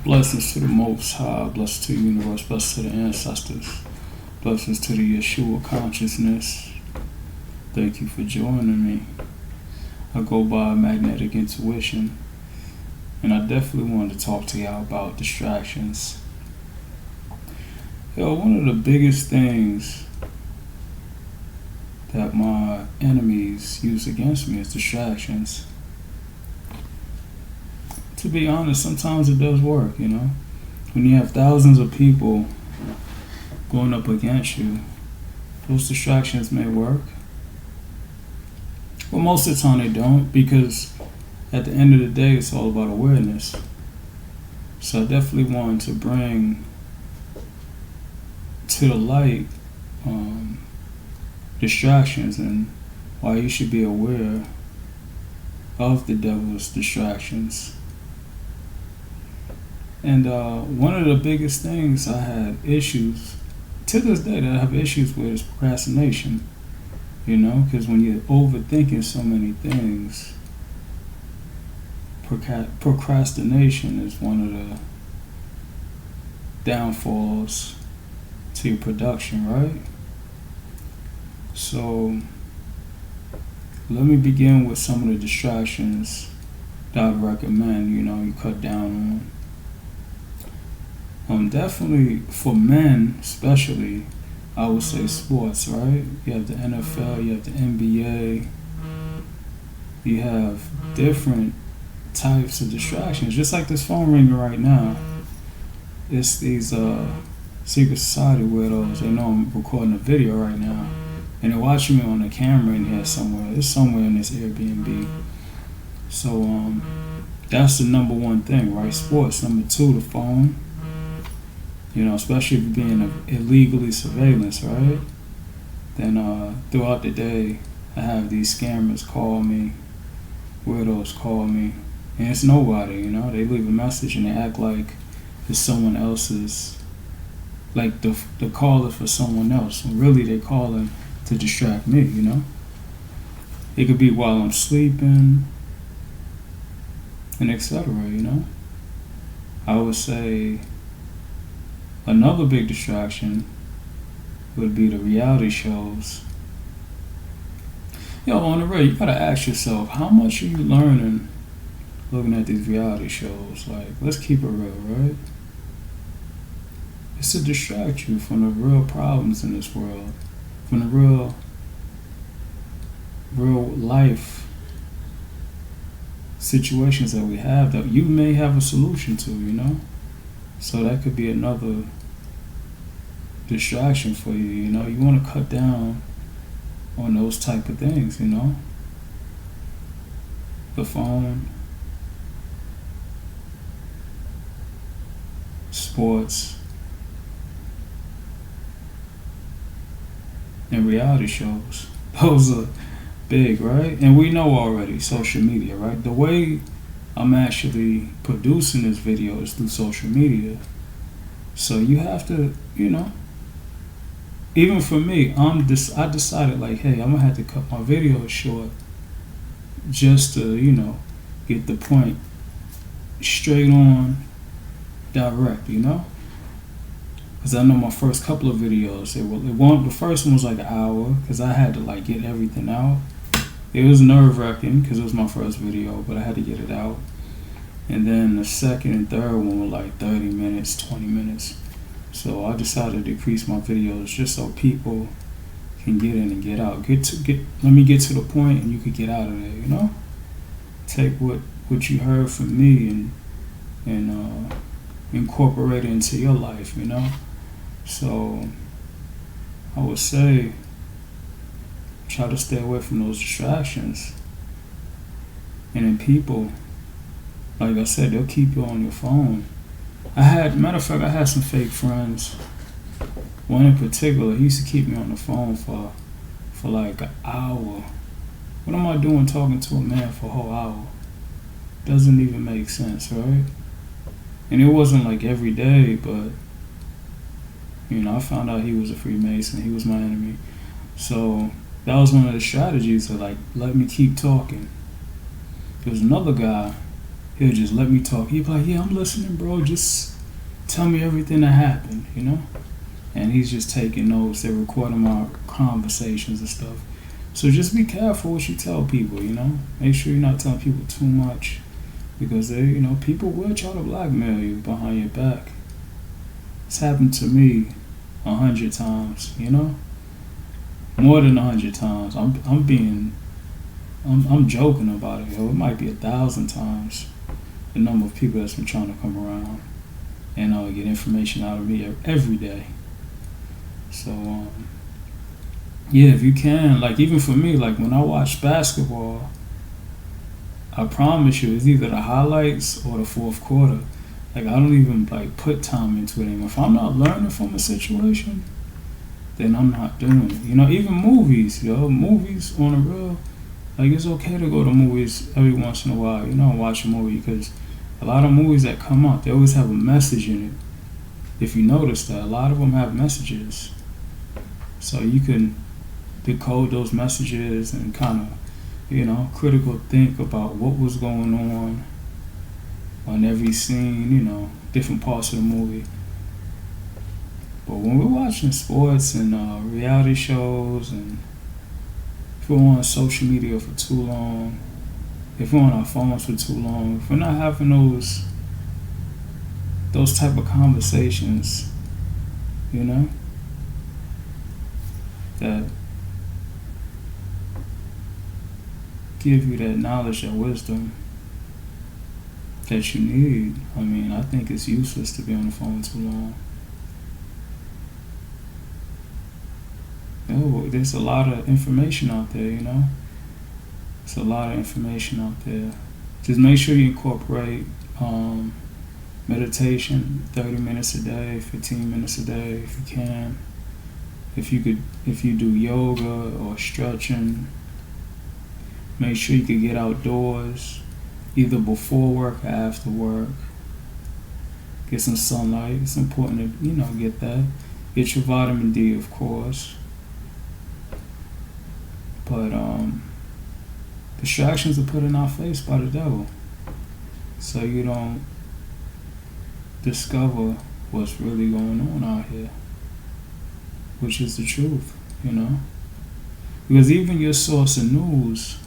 Blessings to the Most High, blessings to the universe, blessings to the ancestors, blessings to the Yeshua consciousness. Thank you for joining me. I go by Magnetic Intuition, and I definitely wanted to talk to y'all about distractions. One of the biggest things that my enemies use against me is distractions. To be honest, sometimes it does work, When you have thousands of people going up against you, those distractions may work. But most of the time they don't, because at the end of the day, it's all about awareness. So I definitely wanted to bring to the light distractions and why you should be aware of the devil's distractions. And one of the biggest things I had issues, to this day that I have issues with, is procrastination. Because when you're overthinking so many things, procrastination is one of the downfalls to your production, right? So let me begin with some of the distractions that I'd recommend, you cut down on. Definitely for men, especially, I would say sports, right? You have the NFL, you have the NBA, you have different types of distractions. Just like this phone ringing right now, it's these secret society weirdos. They know I'm recording a video right now, and they're watching me on the camera in here somewhere. It's somewhere in this Airbnb. So that's the number one thing, right? Sports. Number two, the phone. Especially if you're being illegally surveillance, right? Then throughout the day, I have these scammers call me, weirdos call me, and it's nobody, They leave a message and they act like it's someone else's, like the caller for someone else. And really, they're calling to distract me, It could be while I'm sleeping, and etc., I would say another big distraction would be the reality shows. On the real, you gotta ask yourself, how much are you learning looking at these reality shows? Like, let's keep it real, right? It's to distract you from the real problems in this world, from the real life situations that we have that you may have a solution to, So that could be another distraction for you, You want to cut down on those type of things, The phone, sports, and reality shows. Those are big, right? And we know already, social media, right? The way I'm actually producing this video is through social media. So you have to, even for me, I decided like, hey, I'm gonna have to cut my videos short just to, get the point straight on, direct, Because I know my first couple of videos, the first one was like an hour, because I had to like get everything out. It was nerve-wracking because it was my first video, but I had to get it out. And then the second and third one were like 30 minutes, 20 minutes. So I decided to decrease my videos just so people can get in and get out. Let me get to the point and you could get out of there, Take what you heard from me and incorporate it into your life, So I would say try to stay away from those distractions. And then people, like I said, they'll keep you on your phone. Matter of fact, I had some fake friends. One in particular, he used to keep me on the phone for like an hour. What am I doing talking to a man for a whole hour? Doesn't even make sense, right? And it wasn't like every day, but I found out he was a Freemason. He was my enemy. So that was one of the strategies to like let me keep talking. There was another guy, he'll just let me talk. He'll be like, yeah, I'm listening, bro. Just tell me everything that happened, you know? And he's just taking notes. They're recording my conversations and stuff. So just be careful what you tell people, you know? Make sure you're not telling people too much. Because they, you know, people will try to blackmail you behind your back. It's happened to me 100 times, you know? More than 100 times. I'm joking about it, yo. It might be 1,000 times the number of people that's been trying to come around and get information out of me every day. So, yeah, if you can, like, even for me, like, when I watch basketball, I promise you, it's either the highlights or the fourth quarter. Like, I don't even, like, put time into it anymore. If I'm not learning from a situation, then I'm not doing it. You know, even movies, movies on the real, like, it's okay to go to movies every once in a while, you know, and watch a movie, because a lot of movies that come out, they always have a message in it. If you notice that, a lot of them have messages. So you can decode those messages and kind of, you know, critical think about what was going on every scene, you know, different parts of the movie. But when we're watching sports and reality shows, and if we're on social media for too long, if we're on our phones for too long, if we're not having those type of conversations, you know, that give you that knowledge, that wisdom that you need, I mean, I think it's useless to be on the phone too long. There's a lot of information out there, you know. There's a lot of information out there. Just make sure you incorporate meditation, 30 minutes a day, 15 minutes a day, if you can. If you do yoga or stretching, make sure you can get outdoors, either before work or after work. Get some sunlight. It's important to, you know, get that. Get your vitamin D, of course. But distractions are put in our face by the devil, so you don't discover what's really going on out here, which is the truth, you know. Because even your source of news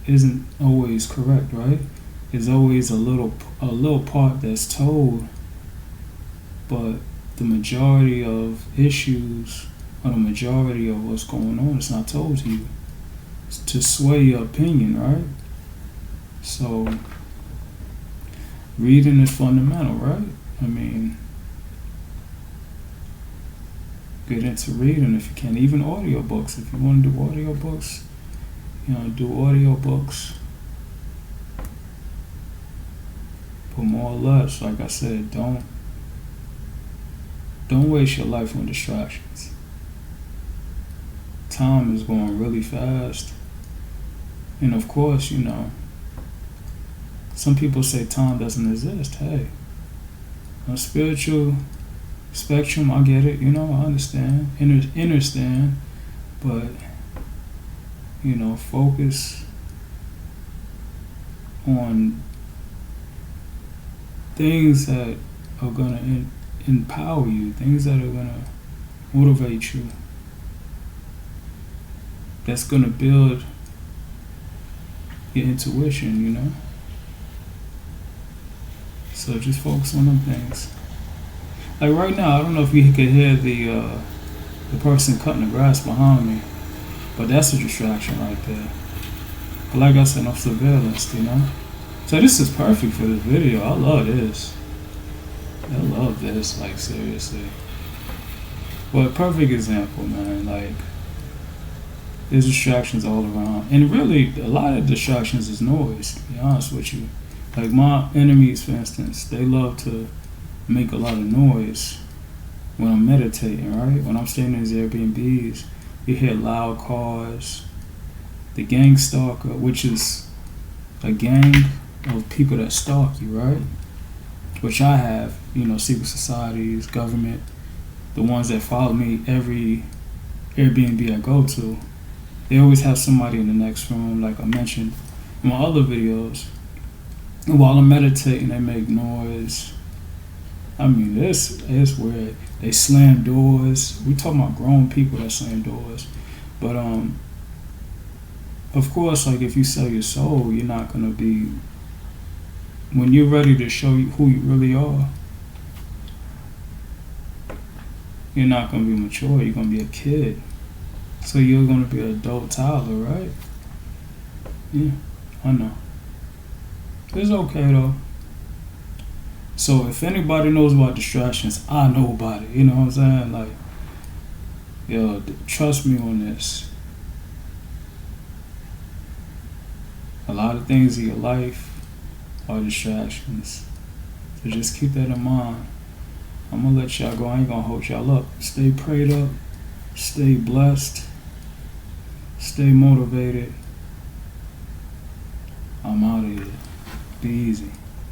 isn't always correct, right? There's always a little part that's told, but the majority of issues, or the majority of what's going on, is not told to you. It's to sway your opinion, right? So reading is fundamental, right? I mean, get into reading if you can. Even audiobooks, if you want to do audiobooks, you know, do audiobooks. But more or less, like I said, don't waste your life on distractions. Time is going really fast. And of course, you know, some people say time doesn't exist. Hey, on a spiritual spectrum, I get it, you know, I understand, understand, but, you know, focus on things that are going to empower you, things that are going to motivate you, that's going to build your intuition, you know. So just focus on them things. Like right now, I don't know if you could hear the person cutting the grass behind me, but that's a distraction right there. But like I said, no surveillance, you know. So this is perfect for this video. I love this. I love this, like, seriously. Well, perfect example, man. Like, there's distractions all around. And really, a lot of distractions is noise, to be honest with you. Like, my enemies, for instance, they love to make a lot of noise when I'm meditating, right? When I'm staying in these Airbnbs, you hear loud cars. The gang stalker, which is a gang of people that stalk you, right? Which I have, you know, secret societies, government, the ones that follow me every Airbnb I go to. They always have somebody in the next room, like I mentioned my other videos. And while I'm meditating, they make noise. I mean, it's weird. They slam doors. We talking about grown people that slam doors, but of course, like if you sell your soul, you're not gonna be. When you're ready to show you who you really are, you're not gonna be mature. You're gonna be a kid. So you're gonna be an adult toddler, right? Yeah, I know. It's okay though. So if anybody knows about distractions, I know about it. You know what I'm saying? Like, yo, trust me on this. A lot of things in your life are distractions. So just keep that in mind. I'm gonna let y'all go. I ain't gonna hold y'all up. Stay prayed up. Stay blessed. Stay motivated. I'm out of here. Be easy.